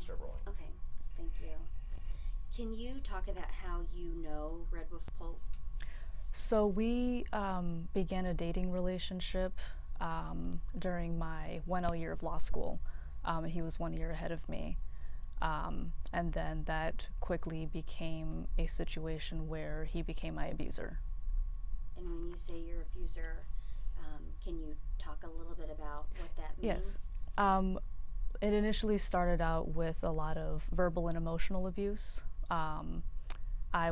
start rolling. Okay, thank you. Can you talk about how you know Red Wolf Pope? So we began a dating relationship during my 1L year of law school. And he was 1 year ahead of me. And then that quickly became a situation where he became my abuser. And when you say your abuser, can you talk a little bit about what that means? Yes. It initially started out with a lot of verbal and emotional abuse. I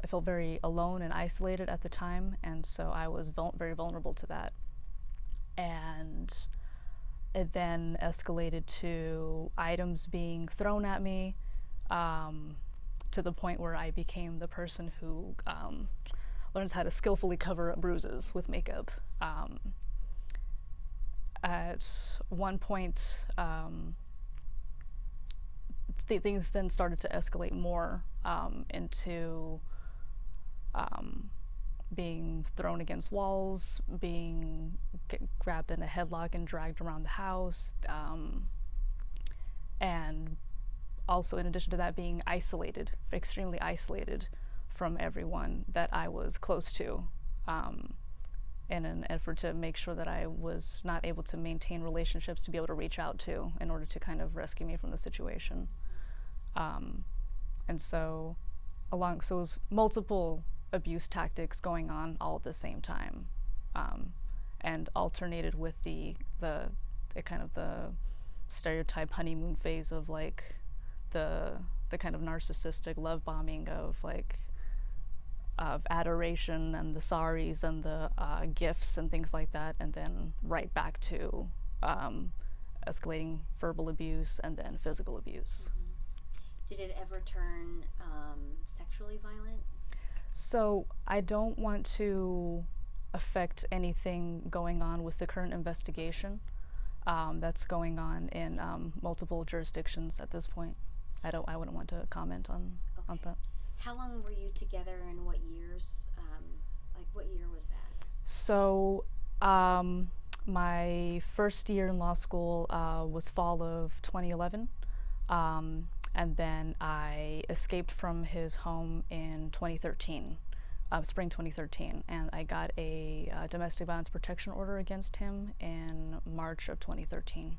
felt very alone and isolated at the time, and so I was very vulnerable to that. And it then escalated to items being thrown at me, to the point where I became the person who learns how to skillfully cover up bruises with makeup. At one point, things then started to escalate more into being thrown against walls, being grabbed in a headlock and dragged around the house, and also, in addition to that, being isolated, extremely isolated from everyone that I was close to, in an effort to make sure that I was not able to maintain relationships to be able to reach out to in order to kind of rescue me from the situation. And so it was multiple abuse tactics going on all at the same time, and alternated with the kind of the stereotype honeymoon phase of like the kind of narcissistic love bombing of like of adoration and the sorries and the gifts and things like that, and then right back to escalating verbal abuse and then physical abuse. Did it ever turn sexually violent? So I don't want to affect anything going on with the current investigation that's going on in multiple jurisdictions at this point. I wouldn't want to comment on that. How long were you together and what years? Like what year was that? So my first year in law school was fall of 2011. And then I escaped from his home in 2013, spring 2013, and I got a domestic violence protection order against him in March of 2013.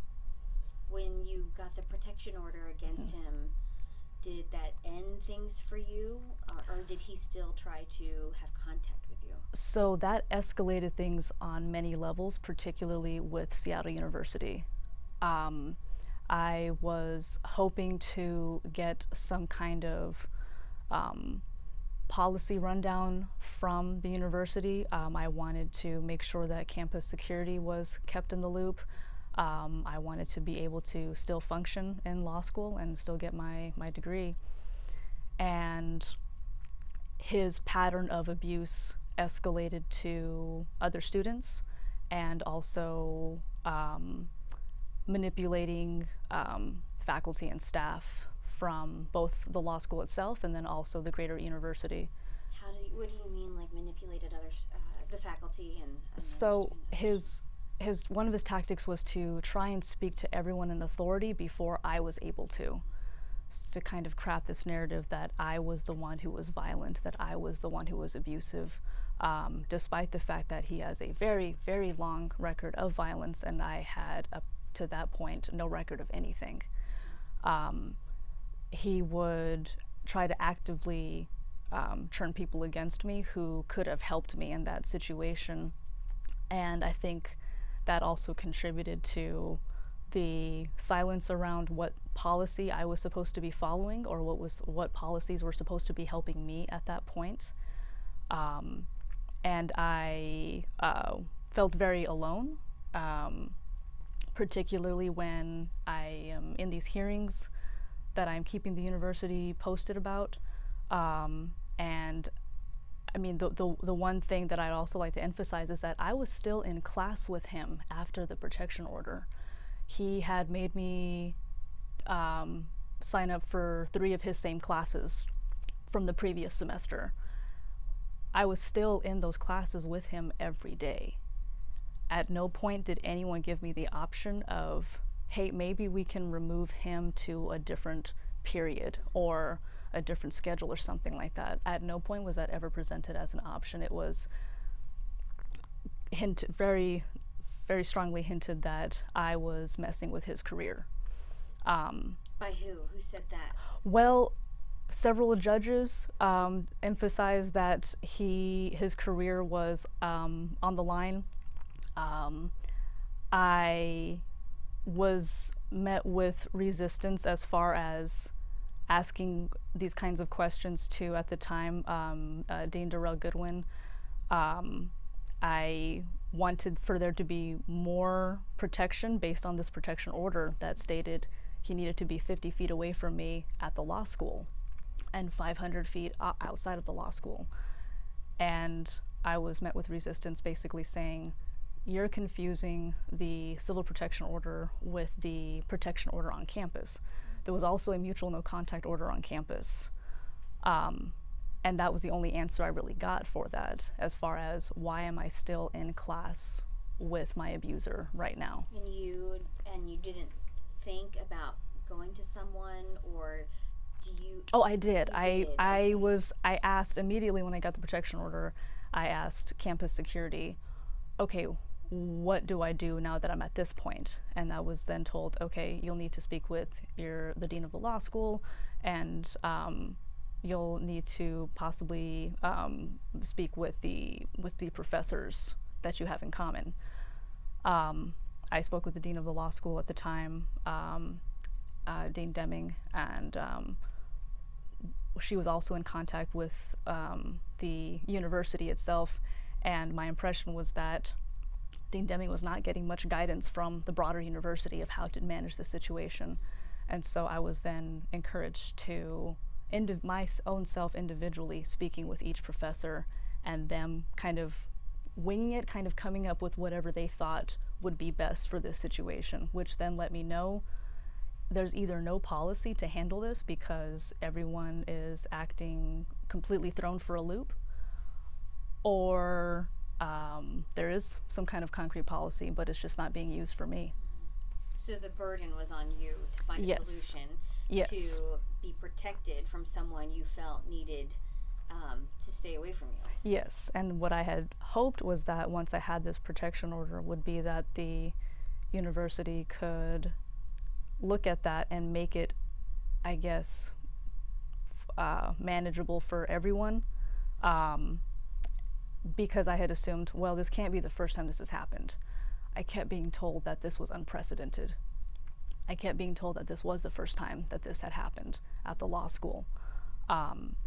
When you got the protection order against him, did that end things for you, or did he still try to have contact with you? So that escalated things on many levels, particularly with Seattle University. I was hoping to get some kind of policy rundown from the university. I wanted to make sure that campus security was kept in the loop. I wanted to be able to still function in law school and still get my degree. And his pattern of abuse escalated to other students, and also manipulating faculty and staff from both the law school itself and then also the greater university. What do you mean, like manipulated others, the faculty and so one of his tactics was to try and speak to everyone in authority before I was able to kind of craft this narrative that I was the one who was violent, that I was the one who was abusive, despite the fact that he has a very, very long record of violence, and I had, up to that point, no record of anything. He would try to actively turn people against me who could have helped me in that situation, and I think that also contributed to the silence around what policy I was supposed to be following, or what policies were supposed to be helping me at that point. And I felt very alone, particularly when I am in these hearings that I'm keeping the university posted about. And I mean, the one thing that I'd also like to emphasize is that I was still in class with him after the protection order. He had made me sign up for 3 of his same classes from the previous semester. I was still in those classes with him every day. At no point did anyone give me the option of, hey, maybe we can remove him to a different period or a different schedule or something like that. At no point was that ever presented as an option. It was very, very strongly hinted that I was messing with his career. By who? Who said that? Well, several judges emphasized that his career was on the line. I was met with resistance as far as asking these kinds of questions to, at the time, Dean Darrell Goodwin. I wanted for there to be more protection based on this protection order that stated he needed to be 50 feet away from me at the law school and 500 feet outside of the law school. And I was met with resistance, basically saying, you're confusing the civil protection order with the protection order on campus. There was also a mutual no contact order on campus. And that was the only answer I really got for that, as far as why am I still in class with my abuser right now. And you didn't think about going to someone, or do you? Oh, I did. I asked immediately when I got the protection order, I asked campus security, okay, what do I do now that I'm at this point? And I was then told, okay, you'll need to speak with the dean of the law school, and you'll need to possibly speak with the professors that you have in common. I spoke with the dean of the law school at the time, Dean Deming, and she was also in contact with the university itself, and my impression was that Dean Deming was not getting much guidance from the broader university of how to manage the situation. And so I was then encouraged to, my own self individually, speaking with each professor and them kind of winging it, kind of coming up with whatever they thought would be best for this situation, which then let me know there's either no policy to handle this because everyone is acting completely thrown for a loop, or there is some kind of concrete policy, but it's just not being used for me. So the burden was on you to find a solution to be protected from someone you felt needed to stay away from you. Yes, and what I had hoped was that once I had this protection order would be that the university could look at that and make it, I guess, manageable for everyone. Because I had assumed, well, this can't be the first time this has happened. I kept being told that this was unprecedented. I kept being told that this was the first time that this had happened at the law school.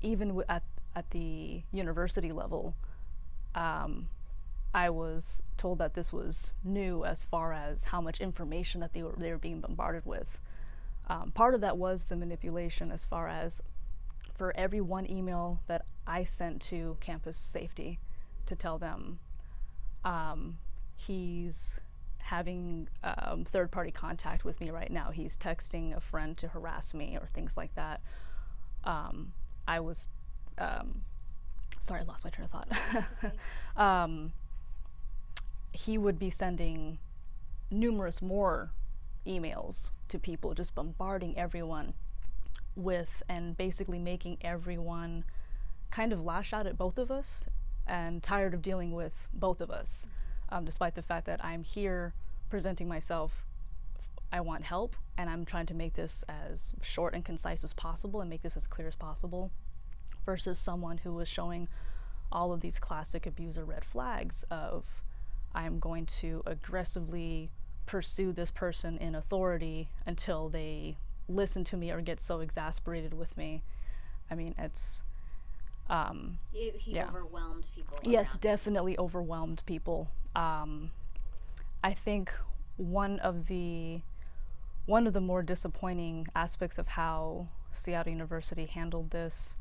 Even at the university level, I was told that this was new as far as how much information that they were being bombarded with. Part of that was the manipulation as far as for every one email that I sent to campus safety to tell them he's having third-party contact with me right now. He's texting a friend to harass me or things like that. I was, sorry, I lost my train of thought. That's okay. He would be sending numerous more emails to people, just bombarding everyone with, and basically making everyone kind of lash out at both of us and tired of dealing with both of us, despite the fact that I'm here presenting myself. I want help, and I'm trying to make this as short and concise as possible and make this as clear as possible, versus someone who was showing all of these classic abuser red flags of, I'm going to aggressively pursue this person in authority until they listen to me or get so exasperated with me. I mean, it's he overwhelmed people. Yes, definitely overwhelmed people. I think one of the more disappointing aspects of how Seattle University handled this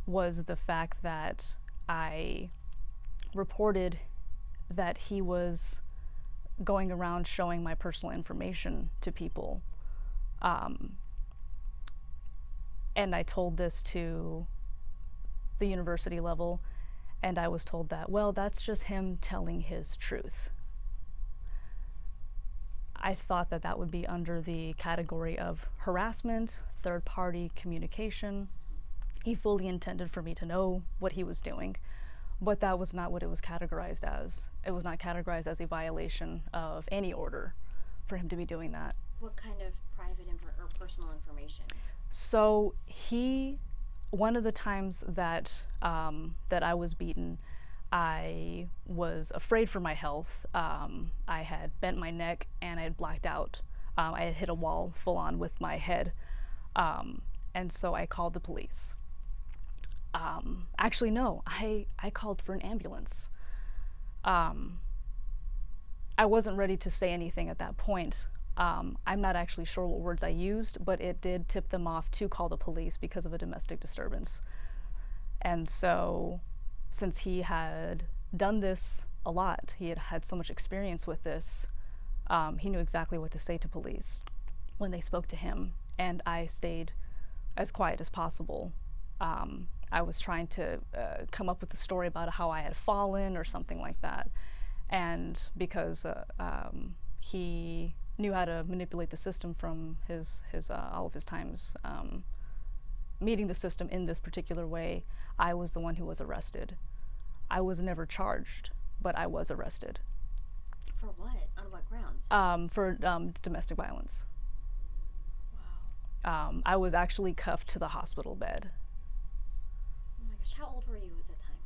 was the fact that I reported that he was going around showing my personal information to people. And I told this to the university level, and I was told that, well, that's just him telling his truth. I thought that that would be under the category of harassment, third-party communication. He fully intended for me to know what he was doing, but that was not what it was categorized as. It was not categorized as a violation of any order for him to be doing that. What kind of private or personal information? So one of the times that that I was beaten, I was afraid for my health. I had bent my neck and I had blacked out. I had hit a wall full on with my head. And so I called the police. Actually, no, I called for an ambulance. I wasn't ready to say anything at that point. I'm not actually sure what words I used, but it did tip them off to call the police because of a domestic disturbance. And so, since he had done this a lot, he had had so much experience with this, he knew exactly what to say to police when they spoke to him, and I stayed as quiet as possible. I was trying to come up with a story about how I had fallen or something like that, and because he knew how to manipulate the system from his all of his times meeting the system in this particular way, I was the one who was arrested. I was never charged, but I was arrested. For what? On what grounds? For domestic violence. Wow. I was actually cuffed to the hospital bed. Oh my gosh, how old were you at the time?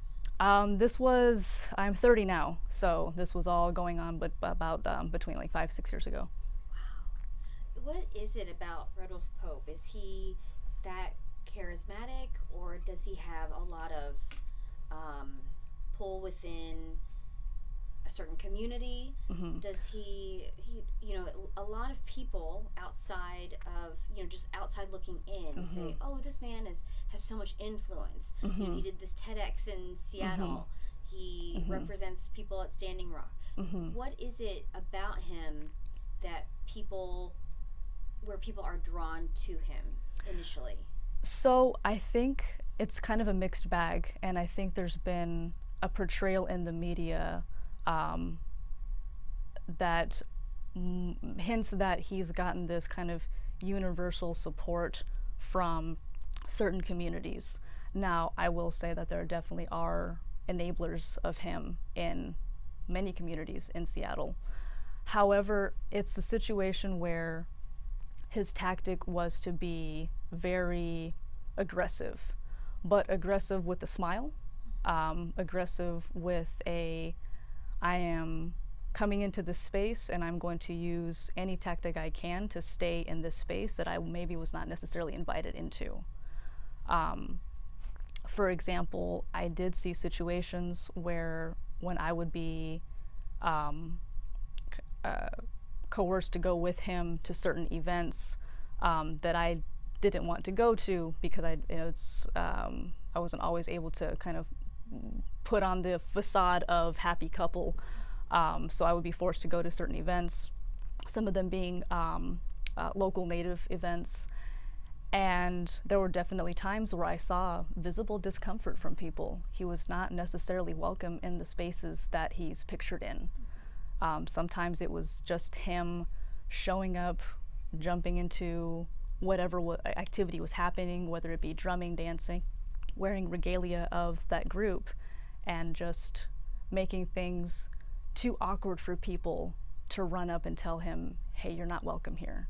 I'm 30 now, so this was all going on, but about between like 5-6 years ago. Wow. What is it about Rudolph Pope? Is he that charismatic, or does he have a lot of pull within a certain community? Mm-hmm. Does he, you know, a lot of people outside of, you know, just outside looking in Mm-hmm. say, oh, this man has so much influence. Mm-hmm. You know, he did this TEDx in Seattle. Mm-hmm. He Mm-hmm. represents people at Standing Rock. Mm-hmm. What is it about him that where people are drawn to him initially? So I think it's kind of a mixed bag, and I think there's been a portrayal in the media that hints that he's gotten this kind of universal support from certain communities. Now, I will say that there definitely are enablers of him in many communities in Seattle. However, it's a situation where his tactic was to be very aggressive, but aggressive with a smile, aggressive with I am coming into this space and I'm going to use any tactic I can to stay in this space that I maybe was not necessarily invited into. For example, I did see situations where when I would be coerced to go with him to certain events that I didn't want to go to because I wasn't always able to kind of put on the facade of happy couple. So I would be forced to go to certain events, some of them being local Native events. And there were definitely times where I saw visible discomfort from people. He was not necessarily welcome in the spaces that he's pictured in. Sometimes it was just him showing up, jumping into whatever activity was happening, whether it be drumming, dancing, wearing regalia of that group, and just making things too awkward for people to run up and tell him, hey, you're not welcome here.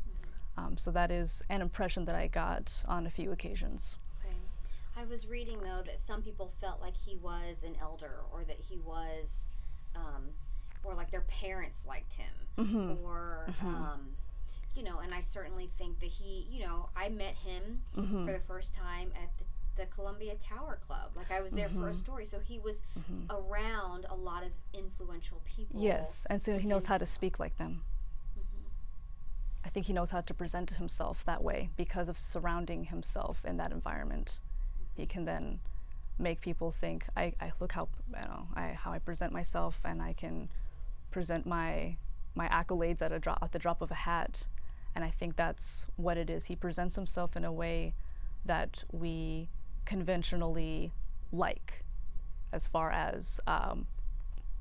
So that is an impression that I got on a few occasions. Okay. I was reading, though, that some people felt like he was an elder, or that he was, or like their parents liked him, Mm-hmm. or, Mm-hmm. you know, and I certainly think that he, you know, I met him Mm-hmm. for the first time at the Columbia Tower Club. Like, I was there for a story, so he was around a lot of influential people. Yes, and so he knows how to speak like them. I think he knows how to present himself that way because of surrounding himself in that environment. He can then make people think, I look how how I present myself, and I can present my accolades at the drop of a hat. And I think that's what it is. He presents himself in a way that we conventionally like, as far as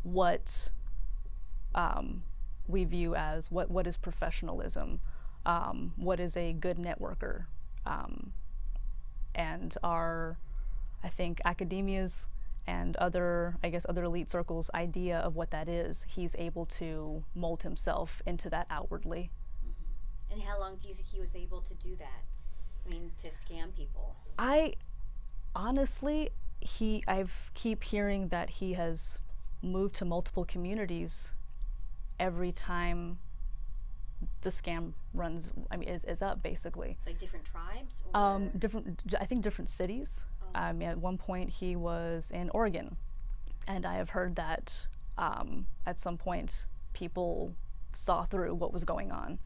what we view as what is professionalism, what is a good networker, and I think academia's and other elite circles' idea of what that is, he's able to mold himself into that outwardly. Mm-hmm. And how long do you think he was able to do that? I mean, to scam people? I honestly, I've keep hearing that he has moved to multiple communities every time the scam is up, basically. Like different tribes? Or? I think different cities. At one point he was in Oregon, and I have heard that at some point people saw through what was going on.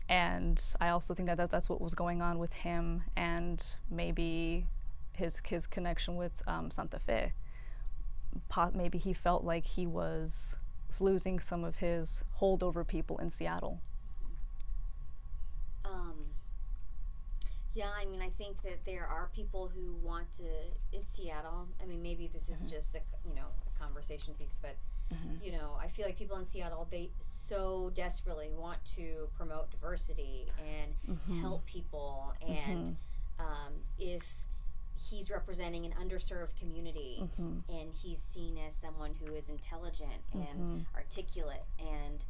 And I also think that that's what was going on with him, and maybe his connection with Santa Fe. Maybe he felt like he was losing some of his hold over people in Seattle. Yeah, I mean, I think that there are people who want to, in Seattle, I mean, maybe this is just a conversation piece, but, I feel like people in Seattle, they so desperately want to promote diversity and help people, and if he's representing an underserved community and he's seen as someone who is intelligent and articulate and,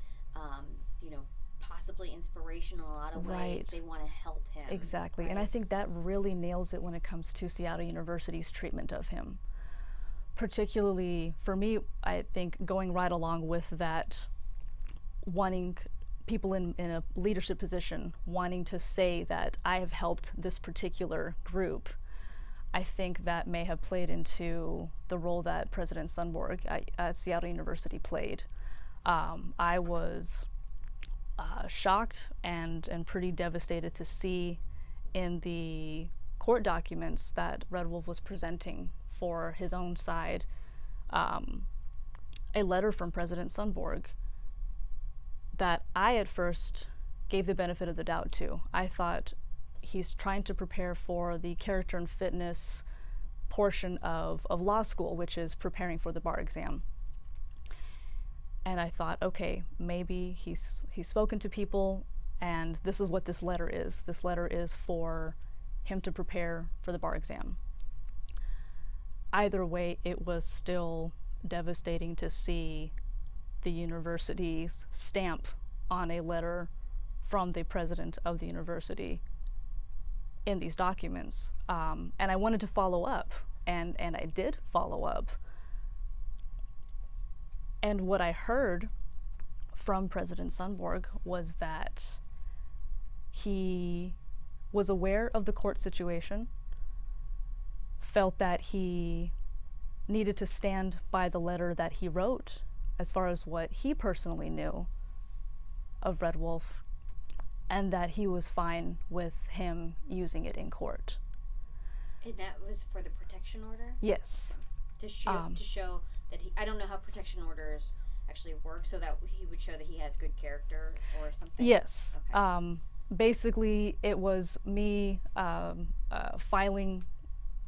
possibly inspirational in a lot of ways, they want to help him. Exactly. Right? And I think that really nails it when it comes to Seattle University's treatment of him. Particularly for me, I think going right along with that, wanting people in a leadership position wanting to say that I have helped this particular group, I think that may have played into the role that President Sundborg at Seattle University played. I was shocked and pretty devastated to see in the court documents that Red Wolf was presenting for his own side a letter from President Sundborg that I at first gave the benefit of the doubt to. I thought he's trying to prepare for the character and fitness portion of law school, which is preparing for the bar exam. And I thought, okay, maybe he's spoken to people, and this is what this letter is. This letter is for him to prepare for the bar exam. Either way, it was still devastating to see the university's stamp on a letter from the president of the university in these documents. And I wanted to follow up, and I did follow up. And what I heard from President Sundborg was that he was aware of the court situation, felt that he needed to stand by the letter that he wrote as far as what he personally knew of Red Wolf, and that he was fine with him using it in court. And that was for the protection order? Yes. To show that I don't know how protection orders actually work, so that he would show that he has good character or something? Yes. Okay. Basically, it was me filing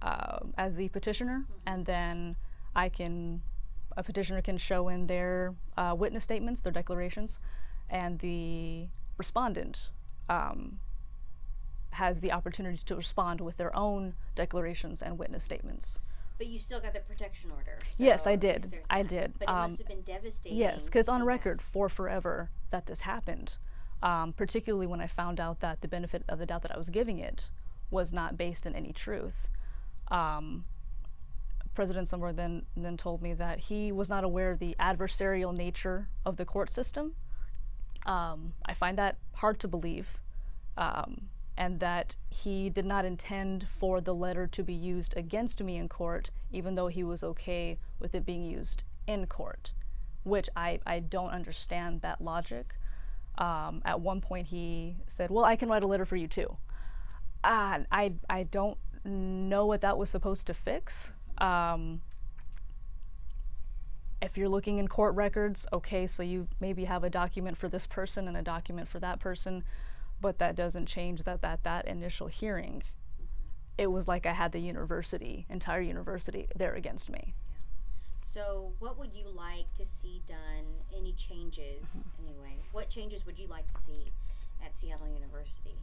as the petitioner, and then a petitioner can show in their witness statements, their declarations, and the respondent has the opportunity to respond with their own declarations and witness statements. But you still got the protection order. So yes, I did. I did. But it must have been devastating. Yes, because on record for forever that this happened, particularly when I found out that the benefit of the doubt that I was giving it was not based in any truth. President Sundborg then told me that he was not aware of the adversarial nature of the court system. I find that hard to believe. And that he did not intend for the letter to be used against me in court, even though he was okay with it being used in court, which I don't understand that logic. At one point he said, well, I can write a letter for you too. I don't know what that was supposed to fix. If you're looking in court records, okay, so you maybe have a document for this person and a document for that person, but that doesn't change that initial hearing, it was like I had the entire university there against me. Yeah. So what would you like to see done? Any changes, anyway? What changes would you like to see at Seattle University?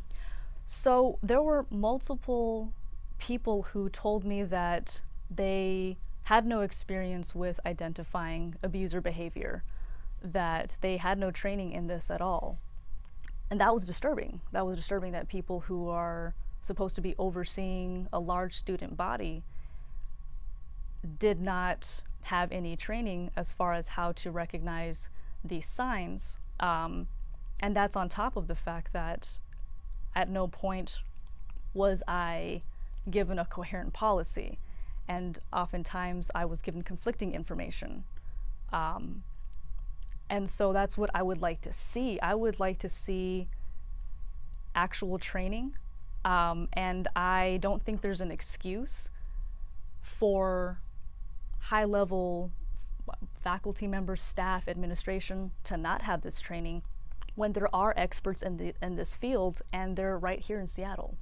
So there were multiple people who told me that they had no experience with identifying abuser behavior, that they had no training in this at all. And that was disturbing. That was disturbing that people who are supposed to be overseeing a large student body did not have any training as far as how to recognize these signs. And that's on top of the fact that at no point was I given a coherent policy. And oftentimes I was given conflicting information. And so that's what I would like to see. I would like to see actual training. And I don't think there's an excuse for high-level faculty members, staff, administration to not have this training when there are experts in this field, and they're right here in Seattle.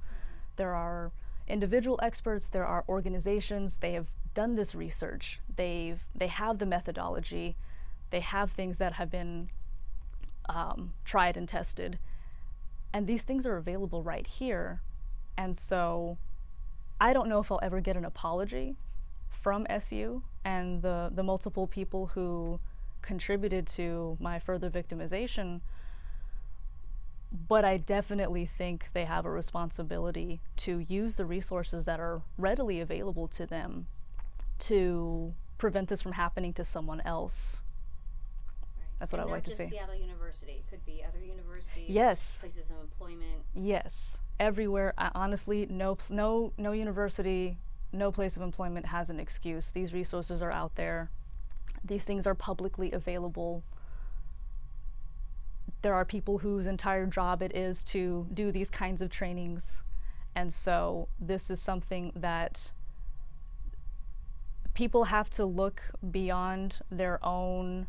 There are individual experts, there are organizations, they have done this research, they have the methodology, they have things that have been tried and tested, and these things are available right here. And so I don't know if I'll ever get an apology from SU and the multiple people who contributed to my further victimization, but I definitely think they have a responsibility to use the resources that are readily available to them to prevent this from happening to someone else. Right. That's what I would like to see. Not just Seattle University. It could be other universities. Yes. Places of employment. Yes. Everywhere. Honestly, no university, no place of employment has an excuse. These resources are out there. These things are publicly available. There are people whose entire job it is to do these kinds of trainings. And so this is something that people have to look beyond their own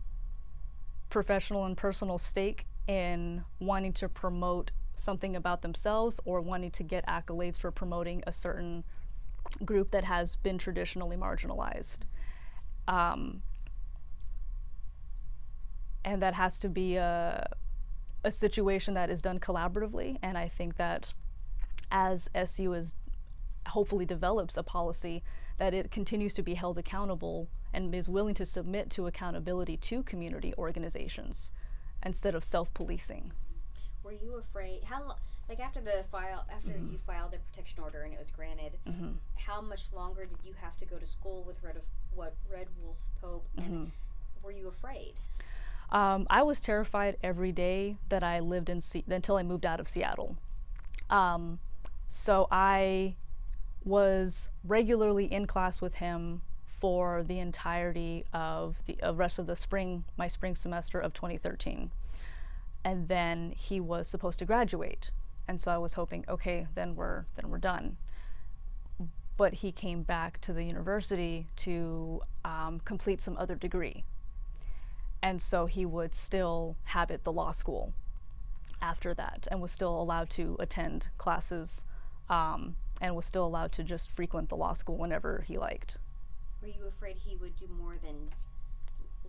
professional and personal stake in wanting to promote something about themselves or wanting to get accolades for promoting a certain group that has been traditionally marginalized. And that has to be a situation that is done collaboratively, and I think that as SU hopefully develops a policy, that it continues to be held accountable and is willing to submit to accountability to community organizations instead of self-policing. Were you afraid, like after you filed a protection order and it was granted, how much longer did you have to go to school with Red Wolf Pope, and were you afraid? I was terrified every day that I lived until I moved out of Seattle. So I was regularly in class with him for the entirety of the rest of my spring semester of 2013. And then he was supposed to graduate. And so I was hoping, okay, then we're done. But he came back to the university to complete some other degree. And so he would still habit the law school after that and was still allowed to attend classes and was still allowed to just frequent the law school whenever he liked. Were you afraid he would do more than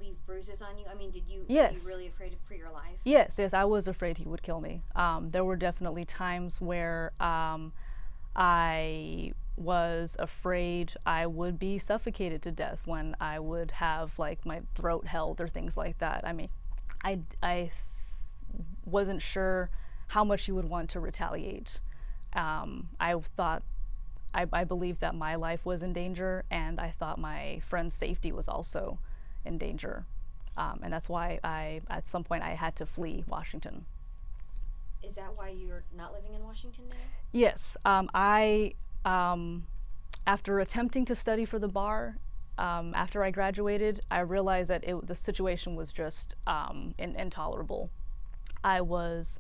leave bruises on you? I mean, Yes. Were you really afraid for your life? Yes, I was afraid he would kill me. There were definitely times where I was afraid I would be suffocated to death when I would have like my throat held or things like that. I mean, I wasn't sure how much he would want to retaliate. I believed that my life was in danger, and I thought my friend's safety was also in danger. And that's why at some point I had to flee Washington. Is that why you're not living in Washington now? Yes. After attempting to study for the bar, after I graduated, I realized that the situation was just intolerable. I was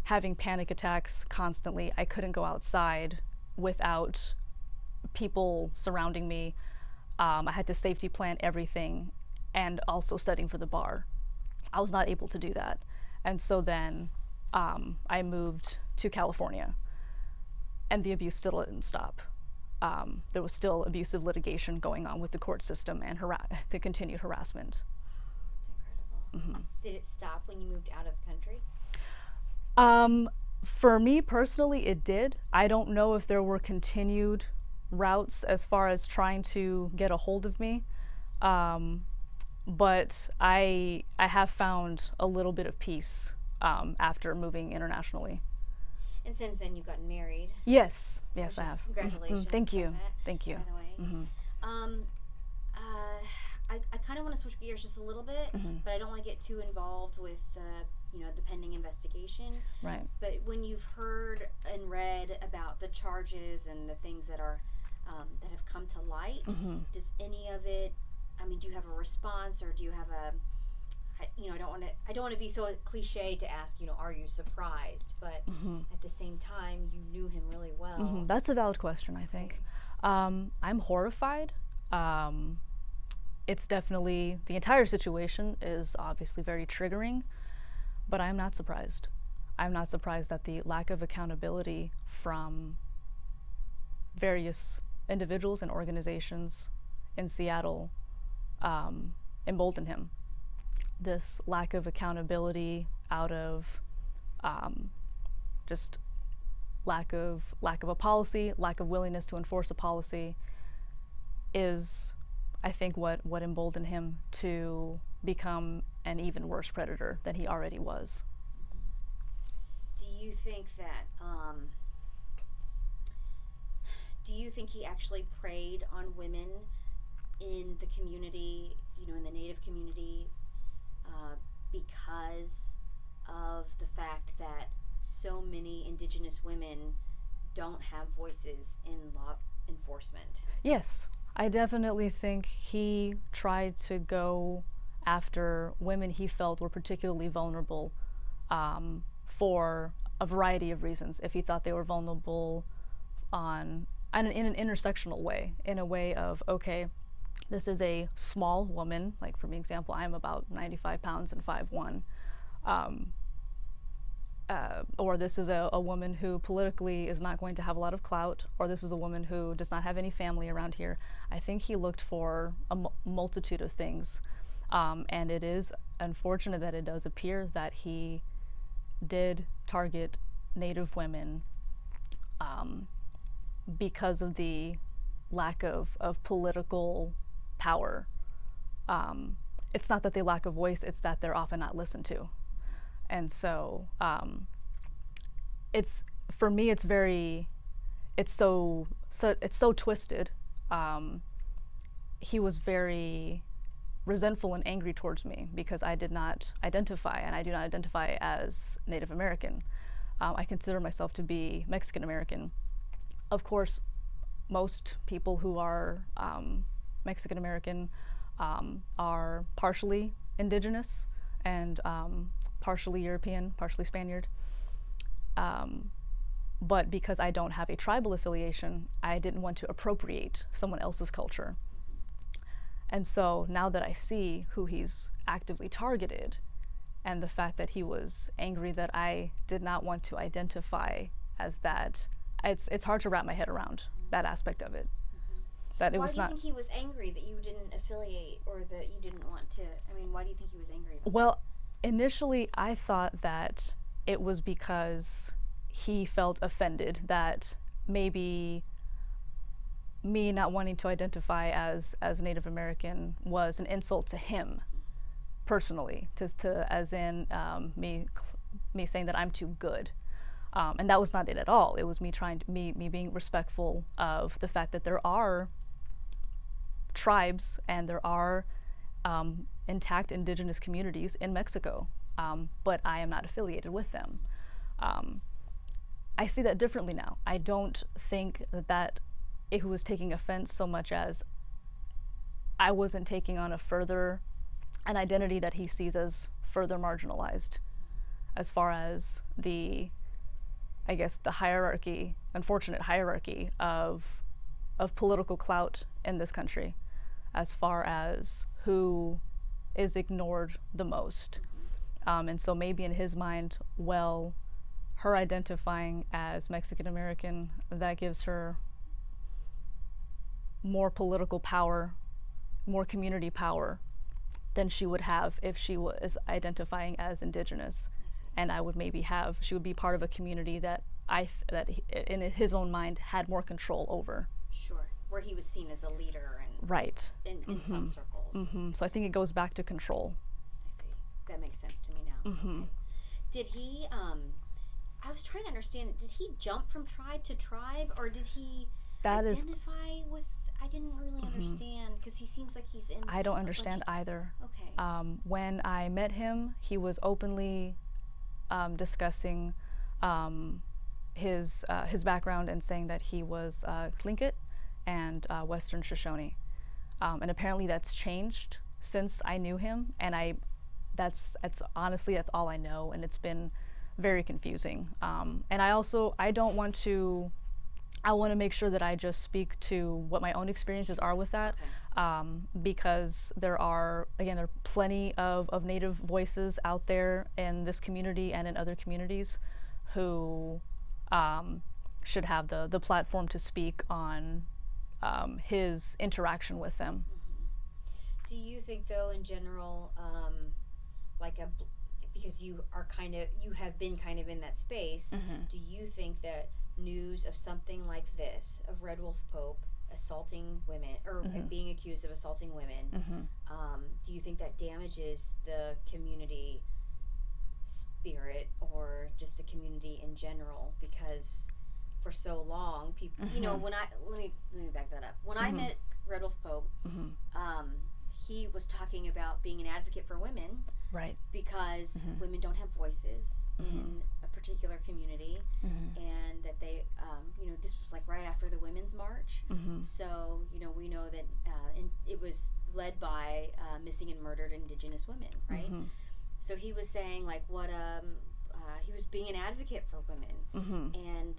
having panic attacks constantly. I couldn't go outside without people surrounding me. I had to safety plan everything, and also studying for the bar. I was not able to do that. And so then I moved to California, and the abuse still didn't stop. there was still abusive litigation going on with the court system and the continued harassment. That's incredible. Did it stop when you moved out of the country? For me personally, it did. I don't know if there were continued routes as far as trying to get a hold of me, but I have found a little bit of peace after moving internationally. And since then, you've gotten married. Yes, yes, I have. Congratulations. Thank you. Thank you. By the way. I kind of want to switch gears just a little bit, but I don't want to get too involved with the pending investigation. Right. But when you've heard and read about the charges and the things that are that have come to light, does any of it? I mean, do you have a response, or do you have a? I don't want to be so cliche to ask, are you surprised? But at the same time, you knew him really well. That's a valid question, I think. I'm horrified. It's definitely, the entire situation is obviously very triggering, but I'm not surprised. I'm not surprised at the lack of accountability from various individuals and organizations in Seattle embolden him. This lack of accountability out of just lack of a policy, lack of willingness to enforce a policy is, I think, what emboldened him to become an even worse predator than he already was. Do you think that he actually preyed on women in the community, in the Native community, because of the fact that so many Indigenous women don't have voices in law enforcement? Yes, I definitely think he tried to go after women he felt were particularly vulnerable for a variety of reasons. If he thought they were vulnerable in an intersectional way, in a way of, okay, this is a small woman, like for me example, I'm about 95 pounds and 5'1", or this is a woman who politically is not going to have a lot of clout, or this is a woman who does not have any family around here. I think he looked for a multitude of things, and it is unfortunate that it does appear that he did target Native women because of the lack of political power. It's not that they lack a voice, it's that they're often not listened to. And so it's, for me, it's so twisted. He was very resentful and angry towards me because I did not identify, and I do not identify as Native American. I consider myself to be Mexican American. Of course, most people who are Mexican American are partially Indigenous and partially European, partially Spaniard. But because I don't have a tribal affiliation, I didn't want to appropriate someone else's culture. And so now that I see who he's actively targeted, and the fact that he was angry that I did not want to identify as that, it's hard to wrap my head around that aspect of it. That it was not. Why do you think he was angry that you didn't affiliate, or that you didn't want to? I mean, why do you think he was angry about Well, initially I thought that it was because he felt offended that maybe me not wanting to identify as Native American was an insult to him personally, as in me saying that I'm too good. And that was not it at all. It was me being respectful of the fact that there are tribes and there are intact Indigenous communities in Mexico, but I am not affiliated with them. I see that differently now. I don't think that it was taking offense so much as I wasn't taking on an identity that he sees as further marginalized, as far as the hierarchy, unfortunate hierarchy of political clout in this country, as far as who is ignored the most. And so maybe in his mind, well, her identifying as Mexican American, that gives her more political power, more community power than she would have if she was identifying as Indigenous. And I would maybe have, she would be part of a community that in his own mind had more control over. Sure, where he was seen as a leader and right in some circles. So I think it goes back to control. I see. That makes sense to me now. Okay. Did he I was trying to understand, did he jump from tribe to tribe, or did he identify with, I didn't really understand, because he seems like he's in... I don't understand either. Okay. When I met him, he was openly discussing his background and saying that he was Tlingit and Western Shoshone. And apparently that's changed since I knew him, and that's honestly, that's all I know, and it's been very confusing. And I want to make sure that I just speak to what my own experiences are with that, because there are plenty of Native voices out there in this community and in other communities who should have the platform to speak on his interaction with them. Do you think, though, in general, because you have been kind of in that space, do you think that news of something like this, of Red Wolf Pope assaulting women, or being accused of assaulting women, do you think that damages the community spirit, or just the community in general? Because for so long, people, you know, let me back that up. When I met Red Wolf Pope, he was talking about being an advocate for women, right? Because women don't have voices in a particular community, and that they, you know, this was like right after the Women's March. So, you know, we know that it was led by missing and murdered Indigenous women, right? So he was saying like what he was being an advocate for women, and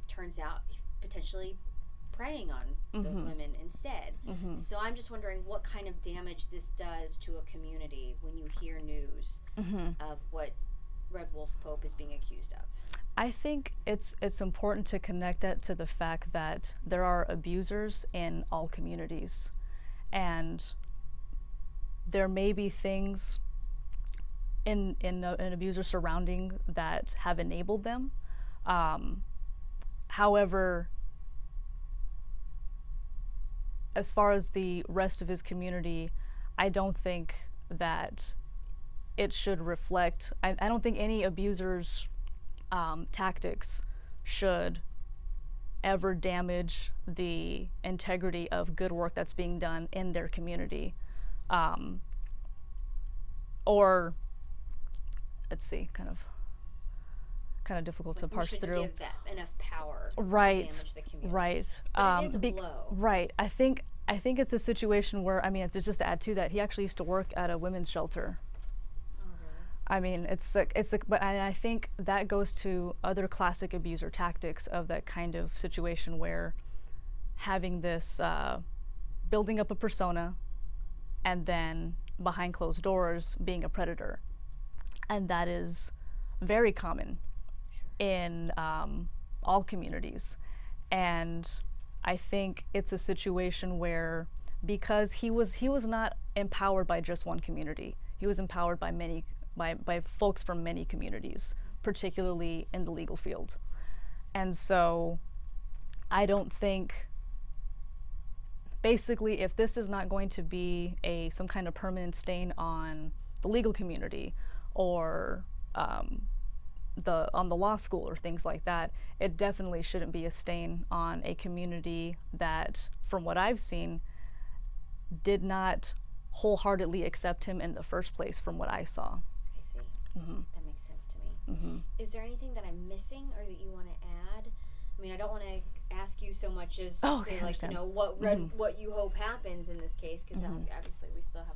turns out potentially preying on those women instead. So I'm just wondering what kind of damage this does to a community when you hear news of what Red Wolf Pope is being accused of. I think it's important to connect that to the fact that there are abusers in all communities, and there may be things in an abuser surrounding that have enabled them. However, as far as the rest of his community, I don't think that it should reflect, I don't think any abuser's tactics should ever damage the integrity of good work that's being done in their community. Or, let's see, kind of difficult to parse through. Give that enough power to right, damage the community. Right. But it is a blow. Right. I think it's a situation where, I mean, just to add to that, he actually used to work at a women's shelter. Oh, really? I mean, but I think that goes to other classic abuser tactics of that kind of situation where having this, building up a persona, and then behind closed doors being a predator. And that is very common in all communities. And I think it's a situation where, because he was not empowered by just one community, he was empowered by by folks from many communities, particularly in the legal field. And so I don't think, basically, if this is not going to be some kind of permanent stain on the legal community, or on the law school or things like that, it definitely shouldn't be a stain on a community that, from what I've seen, did not wholeheartedly accept him in the first place, from what I saw. I see. That makes sense to me. Is there anything that I'm missing or that you want to add? I mean, I don't want to ask you so much as to, like, you know, what you hope happens in this case, because obviously we still have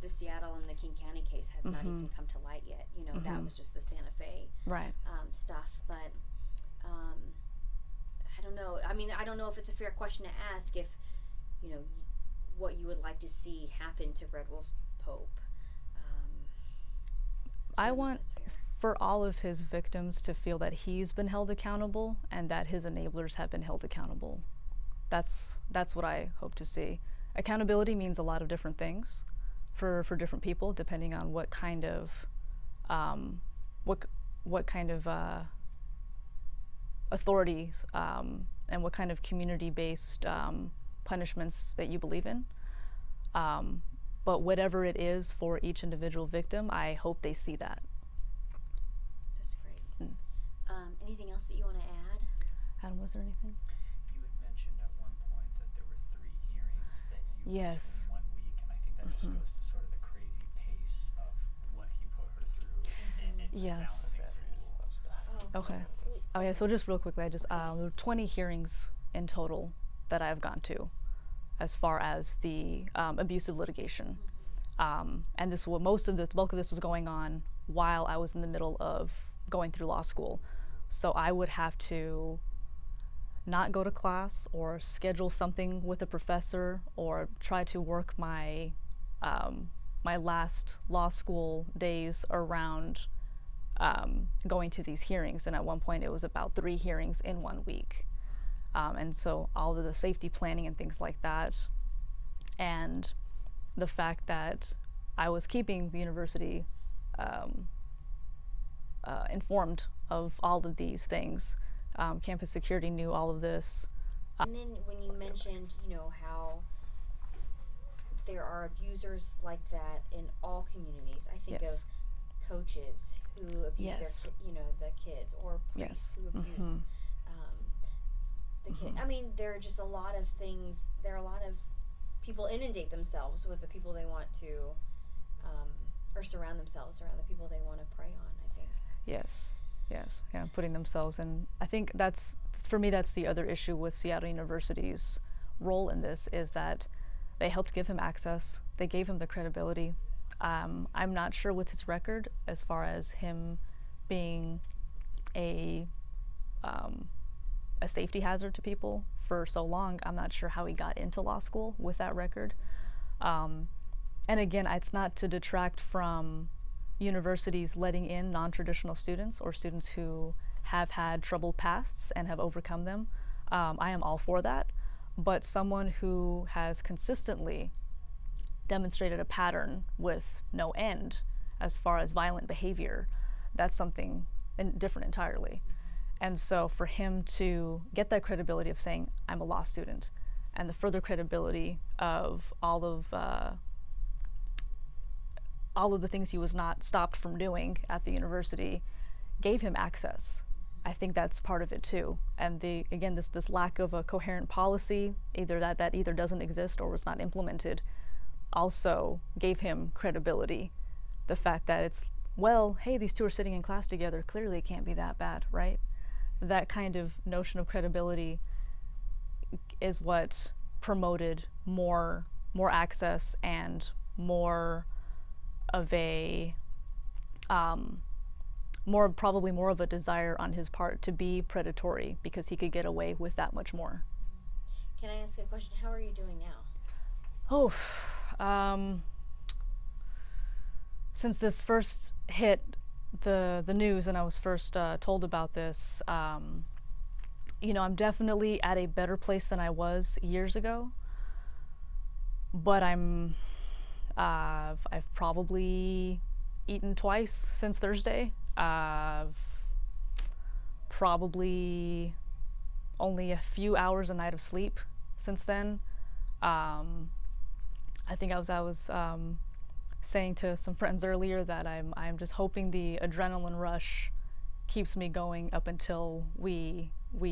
the Seattle and the King County case has not even come to light yet. You know, that was just the Santa Fe stuff. But I don't know. I mean, I don't know if it's a fair question to ask if, you know, what you would like to see happen to Red Wolf Pope. I want for all of his victims to feel that he's been held accountable and that his enablers have been held accountable. That's what I hope to see. Accountability means a lot of different things for different people, depending on what kind of what kind of authorities and what kind of community-based punishments that you believe in. But whatever it is for each individual victim, I hope they see that. That's great. Anything else that you want to add? Adam, was there anything? You had mentioned at one point that there were 3 hearings that you went to in 1 week, and I think that just goes to sort of the crazy pace of what he put her through and Yes. balancing school. Okay. Oh yeah, so just real quickly, there were 20 hearings in total that I've gone to as far as the abusive litigation. And this, the bulk of this was going on while I was in the middle of going through law school. So I would have to not go to class or schedule something with a professor or try to work my my last law school days around going to these hearings. And at one point it was about 3 hearings in 1 week. And so all of the safety planning and things like that, and the fact that I was keeping the university informed of all of these things. Campus security knew all of this. And then when you mentioned, you know, how there are abusers like that in all communities, I think of coaches who abuse their, the kids, or priests who abuse the kid. I mean, there are just a lot of things. There are a lot of people inundate themselves with the people they want to, or surround themselves around the people they want to prey on, I think. Yes, yeah, putting themselves in. I think that's, for me, that's the other issue with Seattle University's role in this, is that they helped give him access. They gave him the credibility. I'm not sure with his record as far as him being a safety hazard to people for so long. I'm not sure how he got into law school with that record. And again, it's not to detract from universities letting in non-traditional students or students who have had troubled pasts and have overcome them. I am all for that. But someone who has consistently demonstrated a pattern with no end as far as violent behavior, that's something different entirely. And so for him to get that credibility of saying, I'm a law student, and the further credibility of all of the things he was not stopped from doing at the university gave him access. I think that's part of it too. And this lack of a coherent policy, either that either doesn't exist or was not implemented, also gave him credibility. The fact that it's, well, hey, these two are sitting in class together, clearly it can't be that bad, right? That kind of notion of credibility is what promoted more access and more of a probably more of a desire on his part to be predatory, because he could get away with that much more. Can I ask a question? How are you doing now? Since this first hit the news and I was first told about this, I'm definitely at a better place than I was years ago. But I've probably eaten twice since Thursday. I've probably only a few hours a night of sleep since then. I think I was saying to some friends earlier that I'm just hoping the adrenaline rush keeps me going up until we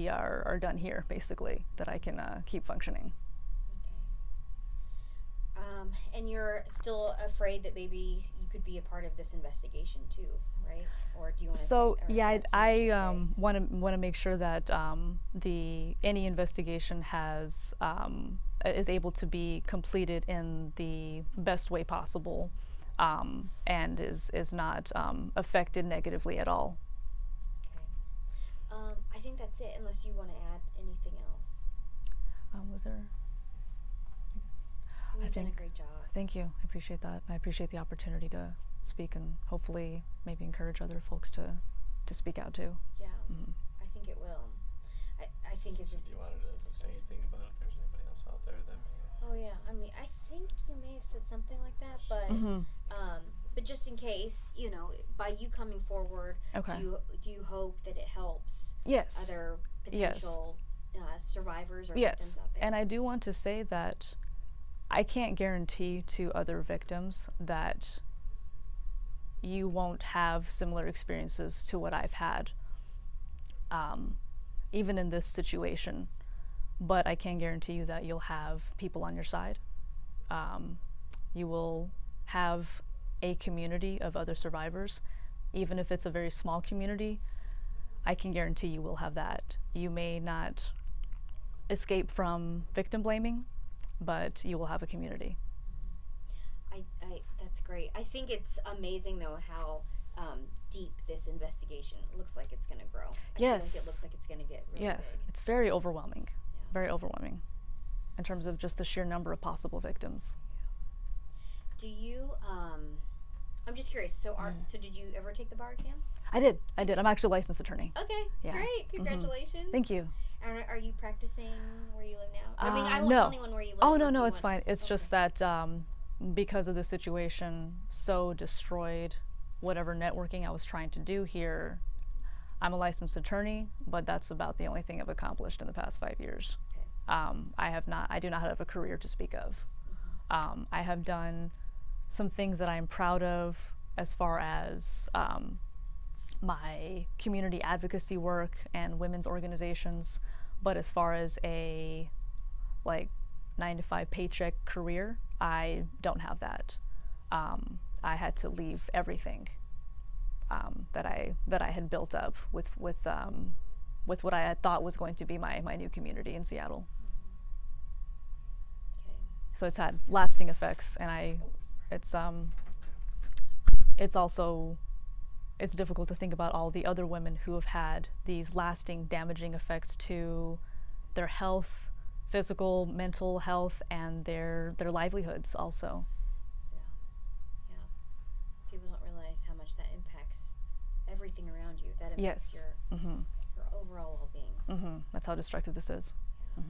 are done here, basically, that I can keep functioning. Okay. And you're still afraid that maybe you could be a part of this investigation too, right? Or do you want to? So yeah, I want to make sure that any investigation is able to be completed in the best way possible, and is not affected negatively at all. Okay. I think that's it, unless you want to add anything else. Was there? You've done a great job. Thank you. I appreciate that. I appreciate the opportunity to speak and hopefully maybe encourage other folks to speak out too. Yeah, I think it will. I think it's just. You wanted to say anything about if there's anybody else out there that may have. Oh yeah, I mean, I think you may have said something like that, but just in case, you know, by you coming forward, Okay. do you hope that it helps Yes. other potential survivors or Yes. victims out there? And I do want to say that I can't guarantee to other victims that you won't have similar experiences to what I've had, even in this situation. But I can guarantee you that you'll have people on your side. You will have a community of other survivors, even if it's a very small community. I can guarantee you will have that. You may not escape from victim blaming, but you will have a community. That's great. I think it's amazing though how deep this investigation looks like it's going to grow. I feel like it looks like it's going to get really big. It's very overwhelming. Very overwhelming in terms of just the sheer number of possible victims. Do you I'm just curious, so did you ever take the bar exam? I did. I'm actually a licensed attorney. Okay. Yeah. Great. Congratulations. Thank you. And are you practicing where you live now? I mean, I won't no. tell anyone where you live. Oh, no, it's fine. It's just that because of the situation so destroyed whatever networking I was trying to do here. I'm a licensed attorney, but that's about the only thing I've accomplished in the past 5 years. Okay. I do not have a career to speak of. I have done some things that I'm proud of as far as my community advocacy work and women's organizations, but as far as a 9-to-5 paycheck career, I don't have that. I had to leave everything that I had built up with what I had thought was going to be my new community in Seattle. Okay. So it's had lasting effects, and it's also difficult to think about all the other women who have had these lasting damaging effects to their health, physical, mental health, and their livelihoods also. Yeah. People don't realize how much that impacts everything around you. That impacts your overall well-being. That's how destructive this is. Yeah.